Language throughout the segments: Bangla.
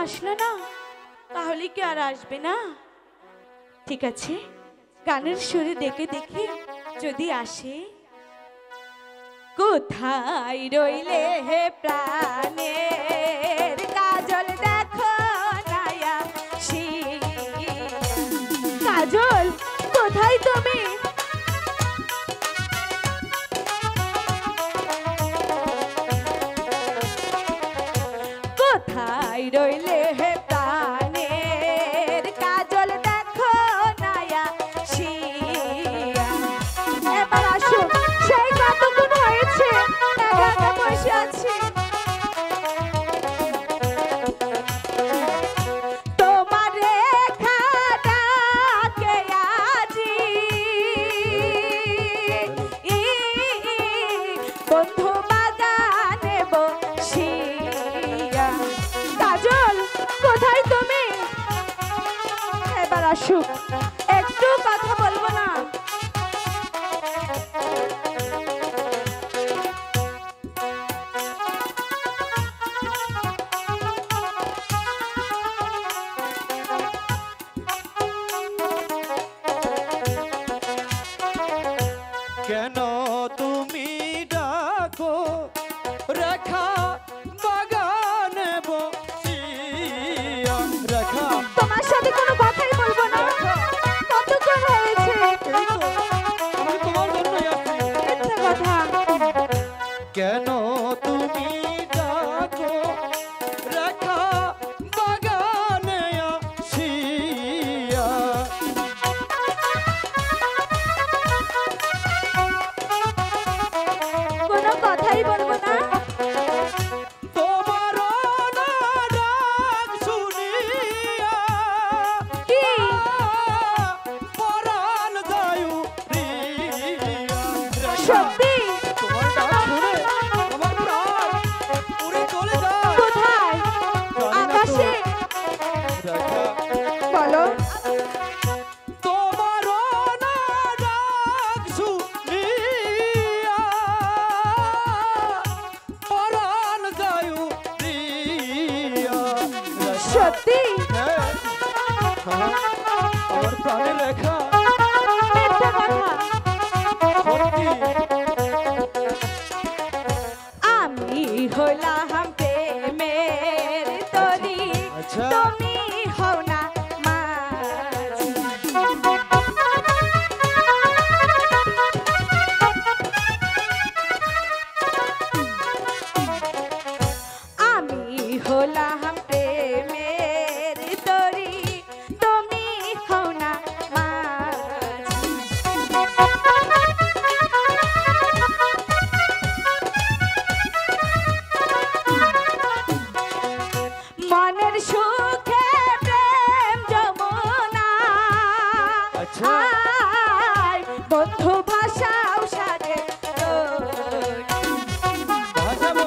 আসলো না, তাহলে কি আর আসবে না? ঠিক আছে, গানের সুরে ডেকে দেখি যদি আসে। কোথায় রইলে হে প্রাণের কাজল, দেখো নায়া কাজল, কোথায় তুমি? কোথায় রইলে হে প্রাণের কাজল, দেখো নায়া শিয়া। এবার আসো, সেই কতক্ষণ হয়েছে একা একা বসে আছি। তোমার রেখা ডাকে আজি বন্ধু বাগানে বসিয়া। কাজল, কোথায় তুমি? এবার আসো, একটু কথা বলবো না? কেন তুমি ডাকো রেখা বাগানে বসিয়া? রেখা, তোমার সাথে কোনো কথাই বলবো না। কতক্ষণ হয়েছে? আমি তোমার জন্যই আছি। মিথ্যে কথা। কেন তুমি ডাকো রেখা বাগানে আসিয়া? কোনো কথাই বলবো না। তোমার না ডাক শুনিয়া কি? পরাণ যায়ু রিয়া। সত্যি? তোমার ডাক শুনে আমার প্রাণ উড়ে চলে যায়। কোথায়? আকাশে? রেখা, বলো। তোমার না ডাক শুনিয়া পরাণ যায়ু রিয়া। সত্যি? হ্যাঁ, আমার প্রাণের রেখা মিথ্যে কথা। সত্যি। আমি হলাম প্রেমের তরি, আচ্ছা। তুমি হও না মাঝি। আমি হলাম প্রেমের তরি, তুমি হও না মাঝি। মনের সুখে প্রেম যমুনা, আচ্ছা। আয় বন্ধু ভাষাও সাজে তোর। ভাসাবো।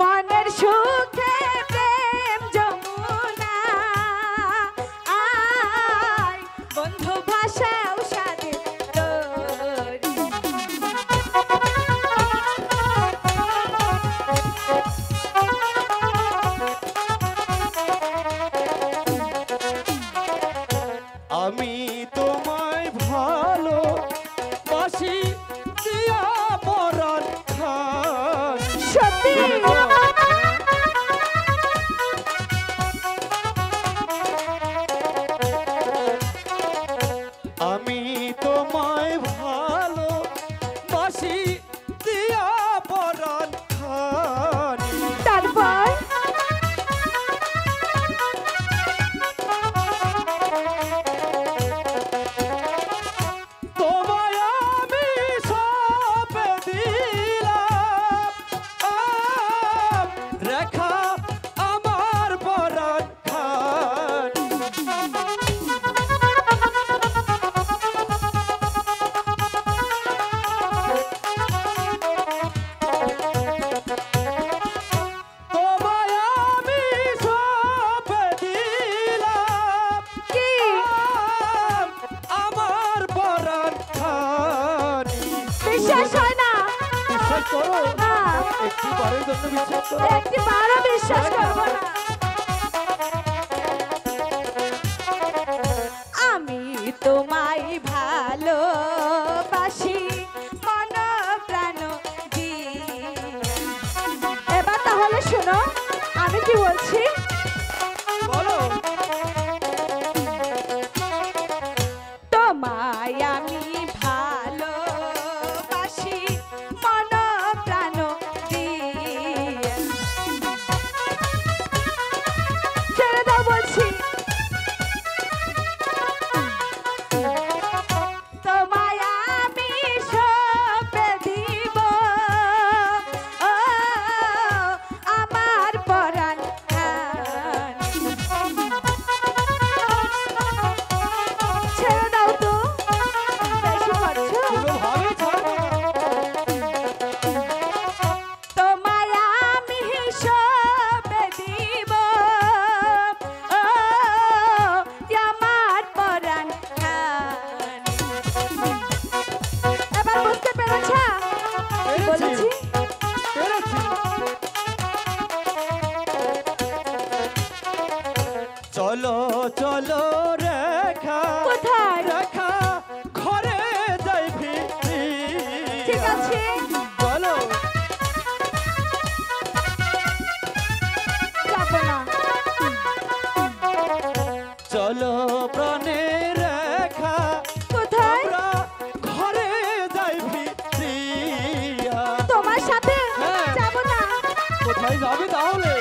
মনের সুখে প্রেম যমুনা, আয় বন্ধু ভাষাও সাজে তোর। আমি তোমায় ভালো বাসি দিয়া পরাণ খান। সত্যি? আমি তোমায় ভালো বাসি দিয়া পরাণ খান। তারপর? তোমায় আমি সঁপে দিলাম রেখা আমার পরাণ খান। বিশ্বাস হয় না। বিশ্বাস করো না, একটু বারের জন্য বিশ্বাস করো একটি বারও বিশ্বাস করবো না। আমি তোমায় ভালোবাসি মন প্রাণ দিয়ে। এবার তাহলে শোনো আমি কি বলছি। বলো তোমায় আমি ভালোবাসি মন প্রাণ দিয়ে। ছেড়ে দাও বলছি। তোমায় আমি সঁপে দিব ও আমার পরাণ। ছেড়ে দাও তো, বেশি করছো। কোনোভাবে ছাড়বো না তোমায় আমি সঁপে দিব ও আমার পরাণ। এবার বুঝতে পেরেছ কি বলেছি? পেরেছি চলো চলো রেখা কোথায়? রেখা ঘরে যাই ফিরি ঠিক আছে, বলো যাবো না। চলো প্রাণে রেখা কোথায়? আমরা ঘরে যাই ফিরিয়া তোমার সাথে হ্যাঁ। যাবো না। কোথায় যাবে তাহলে